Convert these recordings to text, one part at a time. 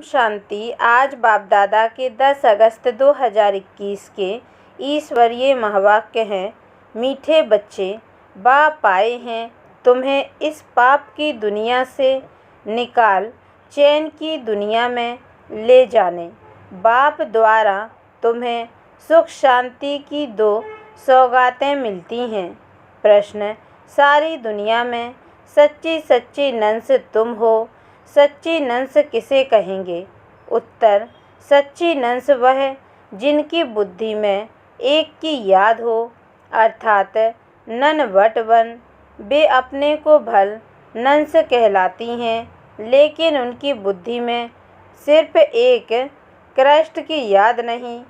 शांति। आज बाप दादा के 10 अगस्त 2021 के ईश्वरीय महावाक्य हैं। मीठे बच्चे, बाप आए हैं तुम्हें इस पाप की दुनिया से निकाल चैन की दुनिया में ले जाने। बाप द्वारा तुम्हें सुख शांति की 2 सौगातें मिलती हैं। प्रश्न: सारी दुनिया में सच्ची सच्ची नंस तुम हो, सच्ची नंस किसे कहेंगे? उत्तर: सच्ची नंस वह जिनकी बुद्धि में एक की याद हो, अर्थात नन वट वन। वे अपने को भल नंस कहलाती हैं, लेकिन उनकी बुद्धि में सिर्फ एक कृष्ण की याद नहीं।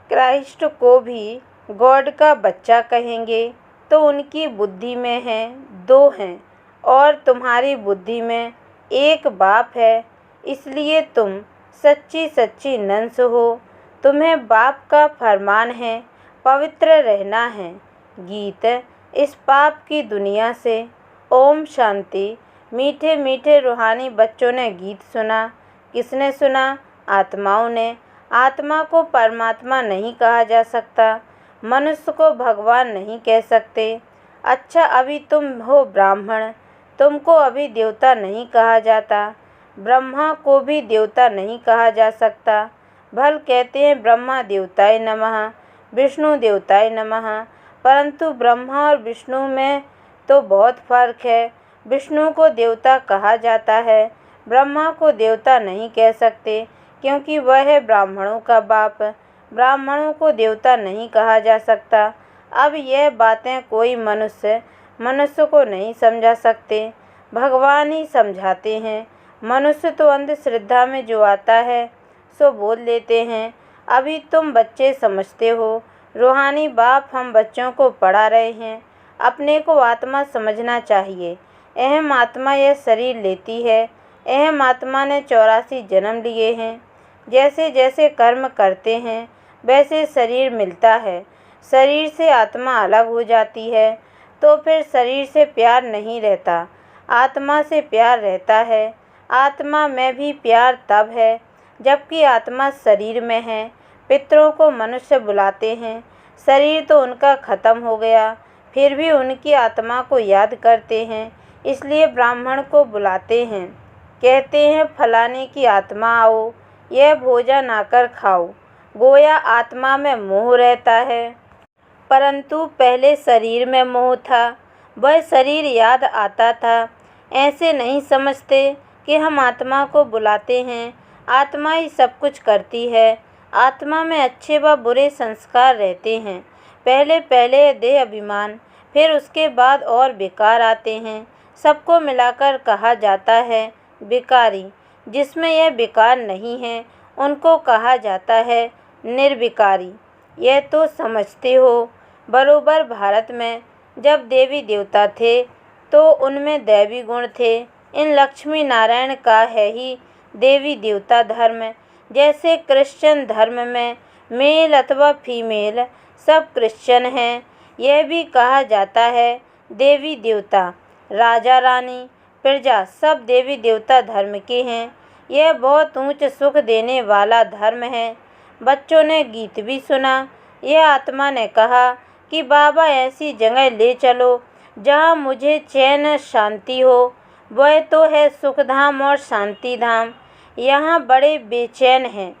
कृष्ण को भी गॉड का बच्चा कहेंगे तो उनकी बुद्धि में हैं 2 हैं, और तुम्हारी बुद्धि में एक बाप है, इसलिए तुम सच्ची सच्ची नंस हो। तुम्हें बाप का फरमान है पवित्र रहना है। गीत: इस पाप की दुनिया से। ओम शांति। मीठे मीठे रूहानी बच्चों ने गीत सुना। किसने सुना? आत्माओं ने। आत्मा को परमात्मा नहीं कहा जा सकता, मनुष्य को भगवान नहीं कह सकते। अच्छा, अभी तुम हो ब्राह्मण, तुमको अभी देवता नहीं कहा जाता। ब्रह्मा को भी देवता नहीं कहा जा सकता। भल कहते हैं ब्रह्मा देवताय नमः, विष्णु देवताय नमः, परंतु ब्रह्मा और विष्णु में तो बहुत फर्क है। विष्णु को देवता कहा जाता है, ब्रह्मा को देवता नहीं कह सकते, क्योंकि वह है ब्राह्मणों का बाप। ब्राह्मणों को देवता नहीं कहा जा सकता। अब यह बातें कोई मनुष्य को नहीं समझा सकते, भगवान ही समझाते हैं। मनुष्य तो अंधश्रद्धा में जो आता है सो बोल लेते हैं। अभी तुम बच्चे समझते हो। रूहानी बाप हम बच्चों को पढ़ा रहे हैं। अपने को आत्मा समझना चाहिए। अहम आत्मा यह शरीर लेती है। अहम आत्मा ने 84 जन्म लिए हैं। जैसे जैसे कर्म करते हैं वैसे शरीर मिलता है। शरीर से आत्मा अलग हो जाती है तो फिर शरीर से प्यार नहीं रहता, आत्मा से प्यार रहता है। आत्मा में भी प्यार तब है जबकि आत्मा शरीर में है। पितरों को मनुष्य बुलाते हैं, शरीर तो उनका खत्म हो गया, फिर भी उनकी आत्मा को याद करते हैं, इसलिए ब्राह्मण को बुलाते हैं। कहते हैं फलाने की आत्मा आओ, यह भोजन आकर खाओ। गोया आत्मा में मोह रहता है, परंतु पहले शरीर में मोह था, वह शरीर याद आता था। ऐसे नहीं समझते कि हम आत्मा को बुलाते हैं। आत्मा ही सब कुछ करती है। आत्मा में अच्छे व बुरे संस्कार रहते हैं। पहले पहले देह अभिमान, फिर उसके बाद और विकार आते हैं। सबको मिलाकर कहा जाता है विकारी। जिसमें यह विकार नहीं है उनको कहा जाता है निर्विकारी। यह तो समझते हो। बरोबर भारत में जब देवी देवता थे तो उनमें दैवी गुण थे। इन लक्ष्मी नारायण का है ही देवी देवता धर्म। जैसे क्रिश्चियन धर्म में मेल अथवा फीमेल सब क्रिश्चियन हैं, यह भी कहा जाता है देवी देवता, राजा रानी, प्रजा सब देवी देवता धर्म के हैं। यह बहुत ऊंच सुख देने वाला धर्म है। बच्चों ने गीत भी सुना। यह आत्मा ने कहा कि बाबा ऐसी जगह ले चलो जहाँ मुझे चैन शांति हो। वह तो है सुखधाम और शांति धाम। यहाँ बड़े बेचैन हैं।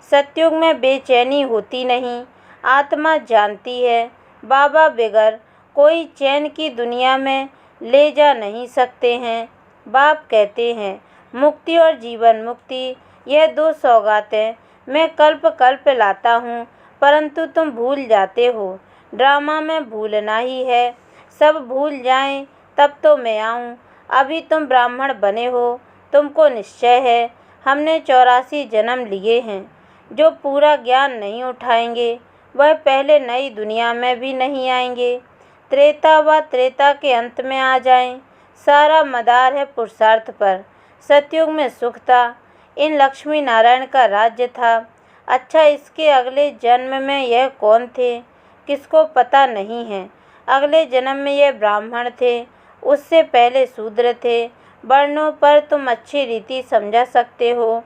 सतयुग में बेचैनी होती नहीं, आत्मा जानती है। बाबा बिगर कोई चैन की दुनिया में ले जा नहीं सकते हैं। बाप कहते हैं मुक्ति और जीवन मुक्ति, यह 2 सौगातें मैं कल्प कल्प लाता हूँ, परंतु तुम भूल जाते हो। ड्रामा में भूलना ही है। सब भूल जाएं तब तो मैं आऊँ। अभी तुम ब्राह्मण बने हो, तुमको निश्चय है हमने 84 जन्म लिए हैं। जो पूरा ज्ञान नहीं उठाएंगे वह पहले नई दुनिया में भी नहीं आएंगे। त्रेता व त्रेता के अंत में आ जाएं। सारा मदार है पुरुषार्थ पर। सतयुग में सुख था, इन लक्ष्मी नारायण का राज्य था। अच्छा, इसके अगले जन्म में यह कौन थे किसको पता नहीं है। अगले जन्म में यह ब्राह्मण थे, उससे पहले शूद्र थे। वर्णों पर तुम अच्छी रीति समझा सकते हो।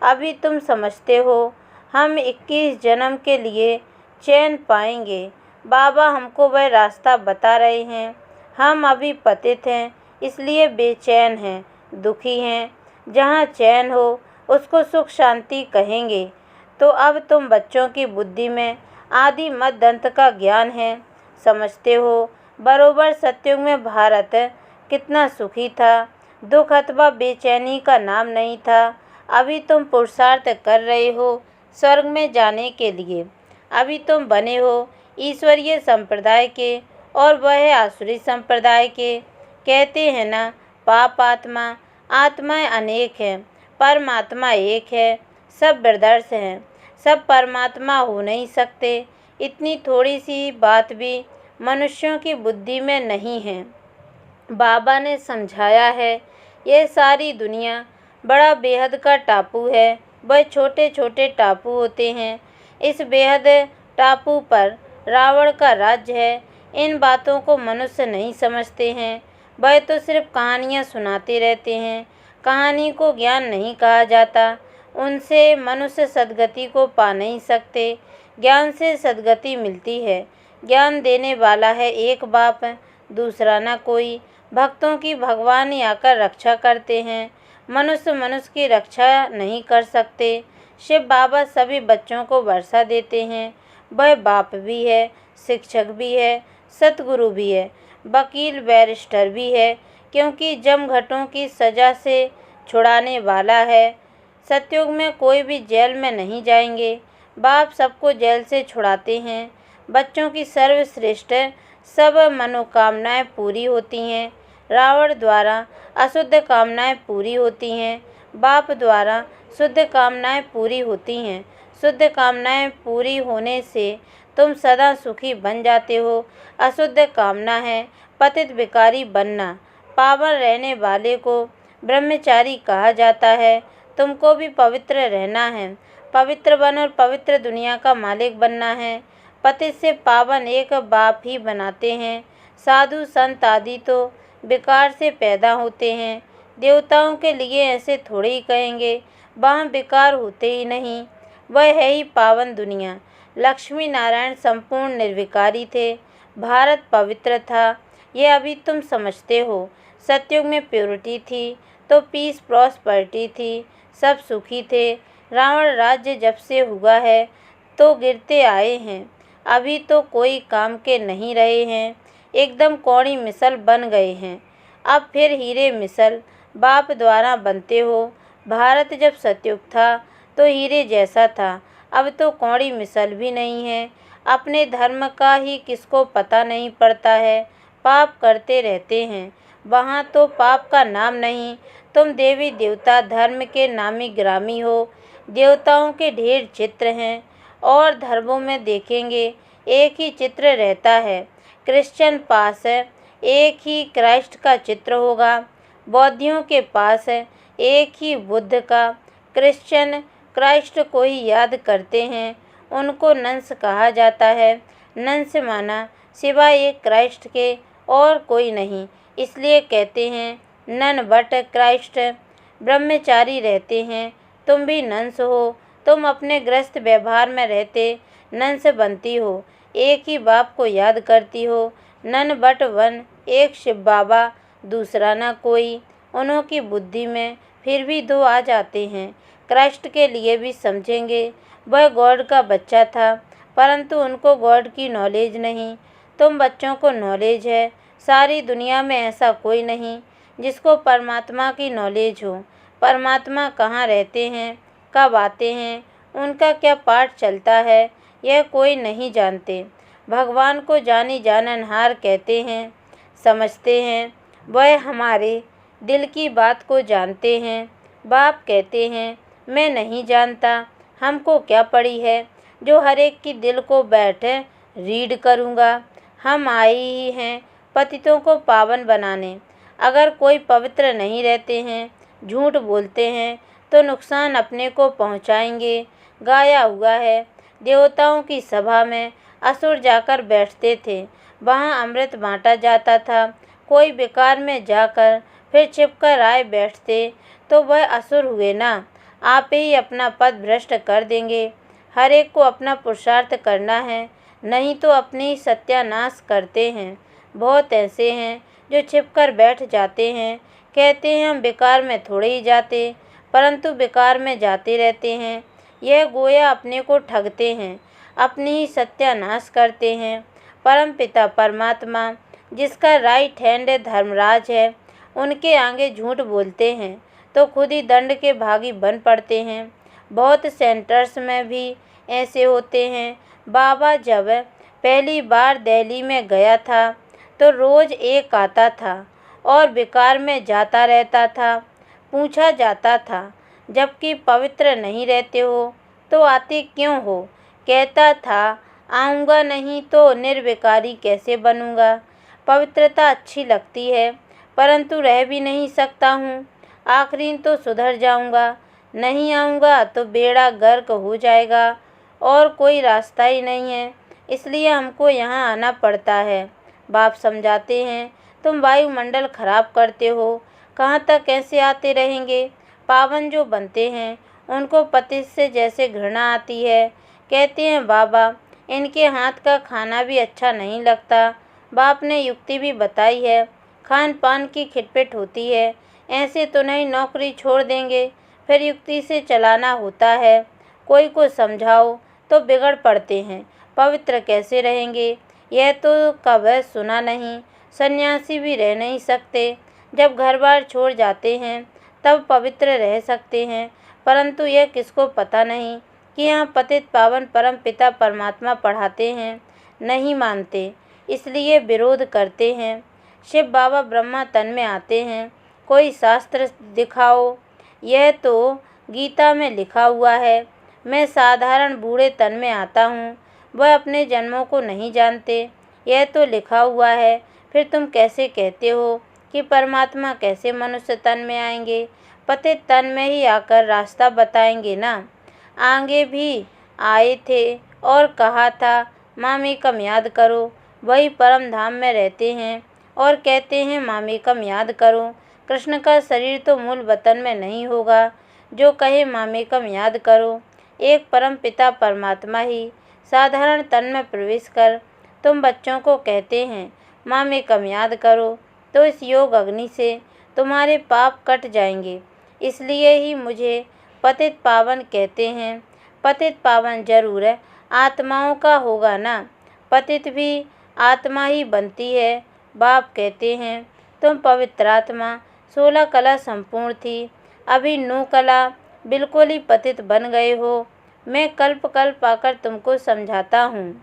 अभी तुम समझते हो हम 21 जन्म के लिए चैन पाएंगे। बाबा हमको वह रास्ता बता रहे हैं। हम अभी पतित हैं, इसलिए बेचैन हैं, दुखी हैं। जहाँ चैन हो उसको सुख शांति कहेंगे। तो अब तुम बच्चों की बुद्धि में आदि मध्य अंत का ज्ञान है, समझते हो। बरोबर सतयुग में भारत कितना सुखी था, दुख अथवा बेचैनी का नाम नहीं था। अभी तुम पुरुषार्थ कर रहे हो स्वर्ग में जाने के लिए। अभी तुम बने हो ईश्वरीय संप्रदाय के और वह आसुरी संप्रदाय के। कहते हैं ना, पाप आत्मा, आत्माएं अनेक हैं, परमात्मा एक है। सब ब्रदर्स हैं, सब परमात्मा हो नहीं सकते। इतनी थोड़ी सी बात भी मनुष्यों की बुद्धि में नहीं है। बाबा ने समझाया है, यह सारी दुनिया बड़ा बेहद का टापू है। वह छोटे छोटे टापू होते हैं। इस बेहद टापू पर रावण का राज्य है। इन बातों को मनुष्य नहीं समझते हैं। वह तो सिर्फ कहानियाँ सुनाते रहते हैं। कहानी को ज्ञान नहीं कहा जाता। उनसे मनुष्य सद्गति को पा नहीं सकते। ज्ञान से सद्गति मिलती है। ज्ञान देने वाला है एक बाप, दूसरा न कोई। भक्तों की भगवान ही आकर रक्षा करते हैं। मनुष्य की रक्षा नहीं कर सकते। शिव बाबा सभी बच्चों को वर्षा देते हैं। वह बाप भी है, शिक्षक भी है, सतगुरु भी है, वकील बैरिस्टर भी है, क्योंकि जमघटों की सज़ा से छुड़ाने वाला है। सतयुग में कोई भी जेल में नहीं जाएंगे। बाप सबको जेल से छुड़ाते हैं। बच्चों की सर्वश्रेष्ठ सब मनोकामनाएं पूरी होती हैं। रावण द्वारा अशुद्ध कामनाएं पूरी होती हैं, बाप द्वारा शुद्ध कामनाएं पूरी होती हैं। शुद्ध कामनाएं पूरी होने से तुम सदा सुखी बन जाते हो। अशुद्ध कामना है पतित भिखारी बनना। पावन रहने वाले को ब्रह्मचारी कहा जाता है। तुमको भी पवित्र रहना है। पवित्र बन और पवित्र दुनिया का मालिक बनना है। पतित से पावन एक बाप ही बनाते हैं। साधु संत आदि तो विकार से पैदा होते हैं। देवताओं के लिए ऐसे थोड़े ही कहेंगे, वहाँ विकार होते ही नहीं। वह है ही पावन दुनिया। लक्ष्मी नारायण संपूर्ण निर्विकारी थे। भारत पवित्र था, यह अभी तुम समझते हो। सतयुग में प्योरिटी थी तो पीस प्रॉस्पर्टी थी, सब सुखी थे। रावण राज्य जब से हुआ है तो गिरते आए हैं। अभी तो कोई काम के नहीं रहे हैं, एकदम कौड़ी मिसल बन गए हैं। अब फिर हीरे मिसल बाप द्वारा बनते हो। भारत जब सतयुग था तो हीरे जैसा था, अब तो कौड़ी मिसल भी नहीं है। अपने धर्म का ही किसको पता नहीं पड़ता है। पाप करते रहते हैं, वहाँ तो पाप का नाम नहीं। तुम देवी देवता धर्म के नामी ग्रामी हो। देवताओं के ढेर चित्र हैं और धर्मों में देखेंगे एक ही चित्र रहता है। क्रिश्चियन पास एक ही क्राइस्ट का चित्र होगा। बौद्धियों के पास एक ही बुद्ध का। क्रिश्चियन क्राइस्ट को ही याद करते हैं। उनको नंस कहा जाता है। नंस माना सिवाय एक क्राइस्ट के और कोई नहीं, इसलिए कहते हैं नन बट क्राइस्ट। ब्रह्मचारी रहते हैं, तुम भी नंस हो। तुम अपने गृहस्थ व्यवहार में रहते नंस बनती हो। एक ही बाप को याद करती हो। नन बट वन, एक शिव बाबा, दूसरा ना कोई। उन्हों की बुद्धि में फिर भी दो आ जाते हैं। क्राइस्ट के लिए भी समझेंगे वह गॉड का बच्चा था, परंतु उनको गॉड की नॉलेज नहीं। तुम बच्चों को नॉलेज है। सारी दुनिया में ऐसा कोई नहीं जिसको परमात्मा की नॉलेज हो। परमात्मा कहाँ रहते हैं, कब आते हैं, उनका क्या पाठ चलता है, यह कोई नहीं जानते। भगवान को जानी जाननहार कहते हैं, समझते हैं। वह हमारे दिल की बात को जानते हैं। बाप कहते हैं मैं नहीं जानता, हमको क्या पड़ी है जो हर एक की दिल को बैठ रीड करूँगा। हम आए ही हैं पतितों को पावन बनाने। अगर कोई पवित्र नहीं रहते हैं, झूठ बोलते हैं, तो नुकसान अपने को पहुँचाएंगे। गाया हुआ है, देवताओं की सभा में असुर जाकर बैठते थे, वहाँ अमृत बांटा जाता था। कोई बेकार में जाकर फिर छिपकर आए बैठते तो वह असुर हुए ना। आप ही अपना पद भ्रष्ट कर देंगे। हर एक को अपना पुरुषार्थ करना है, नहीं तो अपनी ही सत्यानाश करते हैं। बहुत ऐसे हैं जो छिपकर बैठ जाते हैं, कहते हैं हम बेकार में थोड़े ही जाते, परंतु बेकार में जाते रहते हैं। यह गोया अपने को ठगते हैं, अपनी ही सत्यानाश करते हैं। परमपिता परमात्मा, जिसका राइट हैंड धर्मराज है, उनके आगे झूठ बोलते हैं तो खुद ही दंड के भागी बन पड़ते हैं। बहुत सेंटर्स में भी ऐसे होते हैं। बाबा जब पहली बार दिल्ली में गया था तो रोज़ एक आता था और बेकार में जाता रहता था। पूछा जाता था, जबकि पवित्र नहीं रहते हो तो आते क्यों हो? कहता था, आऊँगा नहीं तो निर्विकारी कैसे बनूँगा। पवित्रता अच्छी लगती है, परंतु रह भी नहीं सकता हूँ। आखिरी तो सुधर जाऊँगा, नहीं आऊँगा तो बेड़ा गर्क हो जाएगा और कोई रास्ता ही नहीं है, इसलिए हमको यहाँ आना पड़ता है। बाप समझाते हैं, तुम वायुमंडल खराब करते हो, कहाँ तक ऐसे आते रहेंगे। पावन जो बनते हैं उनको पति से जैसे घृणा आती है। कहते हैं बाबा, इनके हाथ का खाना भी अच्छा नहीं लगता। बाप ने युक्ति भी बताई है, खान पान की खिटपिट होती है, ऐसे तो नहीं नौकरी छोड़ देंगे, फिर युक्ति से चलाना होता है। कोई को समझाओ तो बिगड़ पड़ते हैं, पवित्र कैसे रहेंगे? यह तो कभी सुना नहीं। सन्यासी भी रह नहीं सकते, जब घर बार छोड़ जाते हैं तब पवित्र रह सकते हैं, परंतु यह किसको पता नहीं कि यहाँ पतित पावन परम पिता परमात्मा पढ़ाते हैं। नहीं मानते, इसलिए विरोध करते हैं। शिव बाबा ब्रह्मा तन में आते हैं, कोई शास्त्र दिखाओ। यह तो गीता में लिखा हुआ है। मैं साधारण बूढ़े तन में आता हूँ, वह अपने जन्मों को नहीं जानते, यह तो लिखा हुआ है। फिर तुम कैसे कहते हो कि परमात्मा कैसे मनुष्य तन में आएंगे? पतित तन में ही आकर रास्ता बताएंगे ना। आगे भी आए थे और कहा था, मामेकम याद करो। वही परम धाम में रहते हैं और कहते हैं मामेकम याद करो। कृष्ण का शरीर तो मूल वतन में नहीं होगा जो कहे मामेकम याद करो। एक परम पिता परमात्मा ही साधारण तन में प्रवेश कर तुम बच्चों को कहते हैं मामेकम याद करो, तो इस योग अग्नि से तुम्हारे पाप कट जाएंगे। इसलिए ही मुझे पतित पावन कहते हैं। पतित पावन जरूर है, आत्माओं का होगा ना, पतित भी आत्मा ही बनती है। बाप कहते हैं, तुम पवित्र आत्मा 16 कला संपूर्ण थी, अभी 9 कला बिल्कुल ही पतित बन गए हो। मैं कल्प कल्प आकर तुमको समझाता हूँ।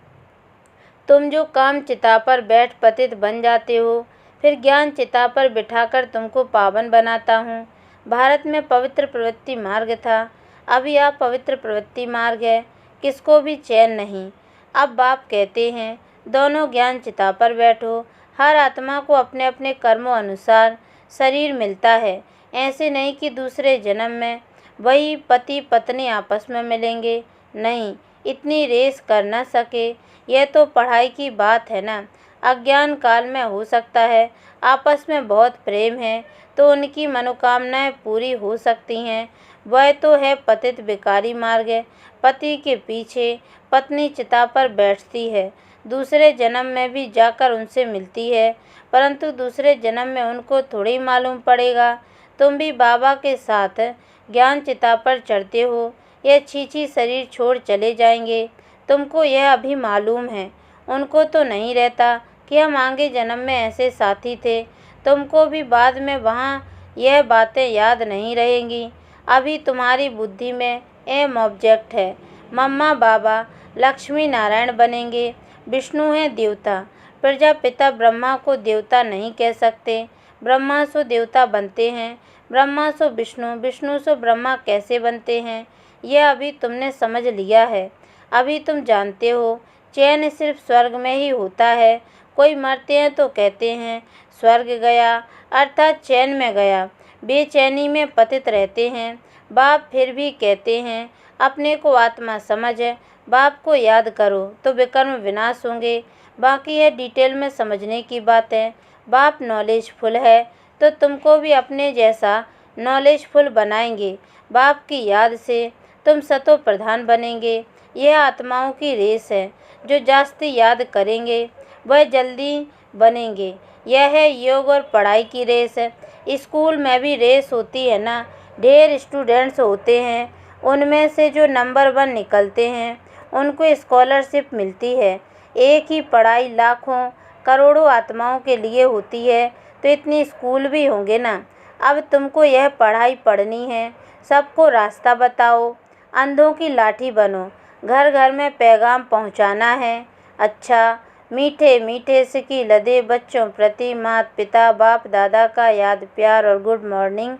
तुम जो काम चिता पर बैठ पतित बन जाते हो, फिर ज्ञान चिता पर बिठाकर तुमको पावन बनाता हूँ। भारत में पवित्र प्रवृत्ति मार्ग था, अभी आप पवित्र प्रवृत्ति मार्ग है, किसको भी चैन नहीं। अब बाप कहते हैं, दोनों ज्ञान चिता पर बैठो। हर आत्मा को अपने अपने कर्मों अनुसार शरीर मिलता है, ऐसे नहीं कि दूसरे जन्म में वही पति पत्नी आपस में मिलेंगे। नहीं, इतनी रेस कर न सके, यह तो पढ़ाई की बात है ना। अज्ञान काल में हो सकता है आपस में बहुत प्रेम है तो उनकी मनोकामनाएं पूरी हो सकती हैं। वह तो है पतित विकारी मार्ग है। पति के पीछे पत्नी चिता पर बैठती है, दूसरे जन्म में भी जाकर उनसे मिलती है, परंतु दूसरे जन्म में उनको थोड़ी मालूम पड़ेगा। तुम भी बाबा के साथ ज्ञान चिता पर चढ़ते हो, यह छीछी शरीर छोड़ चले जाएंगे। तुमको यह अभी मालूम है, उनको तो नहीं रहता कि हम आगे जन्म में ऐसे साथी थे। तुमको भी बाद में वहाँ यह बातें याद नहीं रहेंगी। अभी तुम्हारी बुद्धि में एम ऑब्जेक्ट है। मम्मा बाबा लक्ष्मी नारायण बनेंगे, विष्णु हैं देवता। प्रजापिता ब्रह्मा को देवता नहीं कह सकते, ब्रह्मा सो देवता बनते हैं, ब्रह्मा सो विष्णु, विष्णु सो ब्रह्मा कैसे बनते हैं, यह अभी तुमने समझ लिया है। अभी तुम जानते हो चैन सिर्फ स्वर्ग में ही होता है। कोई मरते हैं तो कहते हैं स्वर्ग गया, अर्थात चैन में गया, बेचैनी में पतित रहते हैं। बाप फिर भी कहते हैं अपने को आत्मा समझ, बाप को याद करो तो विकर्म विनाश होंगे। बाकी है डिटेल में समझने की बात है। बाप नॉलेजफुल है तो तुमको भी अपने जैसा नॉलेजफुल बनाएंगे। बाप की याद से तुम शतो प्रधान बनेंगे। यह आत्माओं की रेस है, जो जास्ती याद करेंगे वह जल्दी बनेंगे। यह है योग और पढ़ाई की रेस है। स्कूल में भी रेस होती है ना, ढेर स्टूडेंट्स होते हैं, उनमें से जो नंबर 1 निकलते हैं उनको स्कॉलरशिप मिलती है। एक ही पढ़ाई लाखों करोड़ों आत्माओं के लिए होती है, तो इतनी स्कूल भी होंगे ना। अब तुमको यह पढ़ाई पढ़नी है, सबको रास्ता बताओ, अंधों की लाठी बनो, घर घर में पैगाम पहुंचाना है। अच्छा, मीठे मीठे सिकी लदे बच्चों प्रति माता पिता बाप दादा का याद प्यार और गुड मॉर्निंग।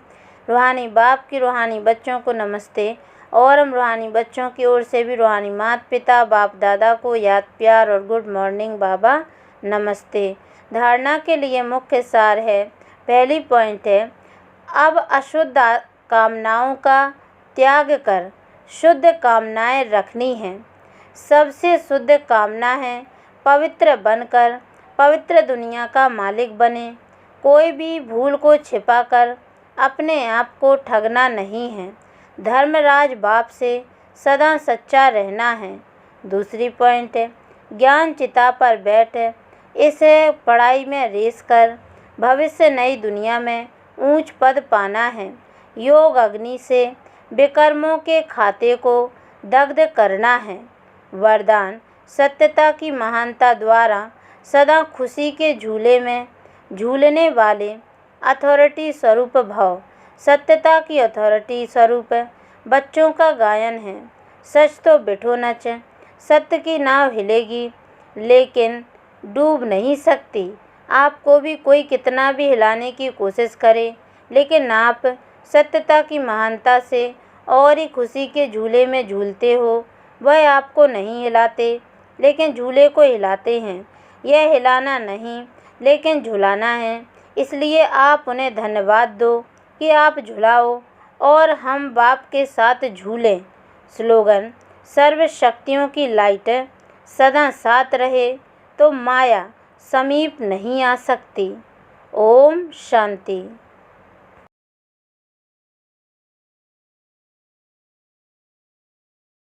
रूहानी बाप की रूहानी बच्चों को नमस्ते, और हम रूहानी बच्चों की ओर से भी रूहानी माता पिता बाप दादा को याद प्यार और गुड मॉर्निंग बाबा नमस्ते। धारणा के लिए मुख्य सार है, पहली पॉइंट है, अब अशुद्ध कामनाओं का त्याग कर शुद्ध कामनाएं रखनी हैं। सबसे शुद्ध कामना है पवित्र बनकर पवित्र दुनिया का मालिक बने। कोई भी भूल को छिपाकर अपने आप को ठगना नहीं है। धर्मराज बाप से सदा सच्चा रहना है। दूसरी पॉइंट है, ज्ञान चिता पर बैठ इसे पढ़ाई में रेस कर भविष्य नई दुनिया में ऊंच पद पाना है। योग अग्नि से विकर्मों के खाते को दग्ध करना है। वरदान, सत्यता की महानता द्वारा सदा खुशी के झूले में झूलने वाले अथॉरिटी स्वरूप भव। सत्यता की अथॉरिटी स्वरूप बच्चों का गायन है। सच तो बिठो नच, सत्य की नाव हिलेगी लेकिन डूब नहीं सकती। आपको भी कोई कितना भी हिलाने की कोशिश करे, लेकिन आप सत्यता की महानता से और ही खुशी के झूले में झूलते हो। वह आपको नहीं हिलाते, लेकिन झूले को हिलाते हैं। यह हिलाना नहीं, लेकिन झुलाना है। इसलिए आप उन्हें धन्यवाद दो कि आप झुलाओ और हम बाप के साथ झूलें। स्लोगन, सर्व शक्तियों की लाइट सदा साथ रहे तो माया समीप नहीं आ सकती। ओम शांति।